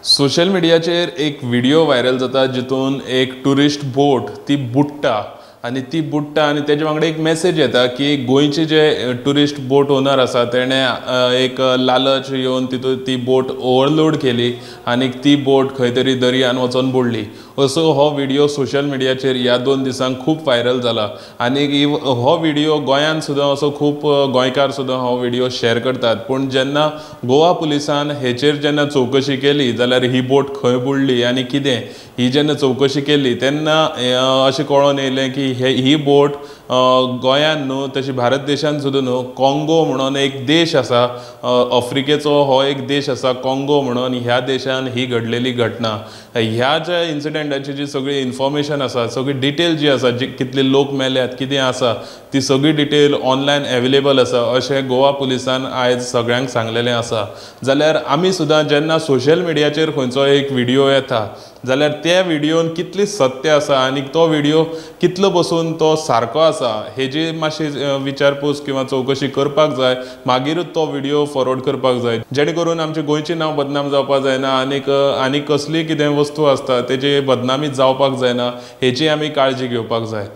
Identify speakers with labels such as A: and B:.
A: Social मिडियाचेर एक video viral जाता जितून एक टुरिस्ट बोट ती बुडटा आणि ती बुडटा आणि तेजे वांगडा एक मेसेज येता की गोंयचे जे टुरिस्ट बोट ओनर आसा तेणे एक लालच येवन ती बोट ओवरलोड केली आणि ती बोट खंय तरी दर्यान वचून बुडली असो हो व्हिडिओ सोशल मिडियाचेर ह्या 2 दिसांक खूब व्हायरल जाला आणि हो व्हिडिओ गोंयान सुद्दां असो खूब गोंयकार सुद्दां हो व्हिडिओ शेअर करतात पूण जेन्ना गोवा पुलिसान हेचेर जेन्ना चवकशी केली जाल्यार ही बोट खंय बुडली आनी कितें ही जेन्ना चवकशी केली तेन्ना अशें कळोन येयलें की ही बोट गोंयान न्हू तशी भारत देशान सुद्दां न्हू काँगो म्हणून एक देश आसा आफ्रिकेचो हो एक देश आसा काँगो म्हणून ह्या देशान ही घडलेली घटना ह्या ज्या इन्सिडेंटाची जी सगळी इन्फॉर्मेशन आसा सगळी डिटेल जी आसा जी कितले लोक मेल्यात कितें आसा ती सगळी डिटेल ऑनलायन अवेलेबल आसा अशें गोवा पुलिसान आयज सगळ्यांक सांगलेलें आसा जाल्यार आमी सुद्दां जेन्ना सोशल मिडियाचेर खंयचो एक व्हिडिओ येता जाल्यार त्या व्हिडिओन कितली सत्य आसा आनी तो व्हिडिओ कितलो बसून तो सारको आसा हेजी मातशी विचारपूस किंवा चवकशी करपाक जाय मागीरूच तो व्हिडिओ फॉरवर्ड करपाक जाय जेणे करून आमचें गोंयचें नांव बदनाम जावपाक जायना आनी कसली कितें वस्तू आसता तेजी बदनामी जावपाक जायना हेची आमी काळजी घेवपाक जाय।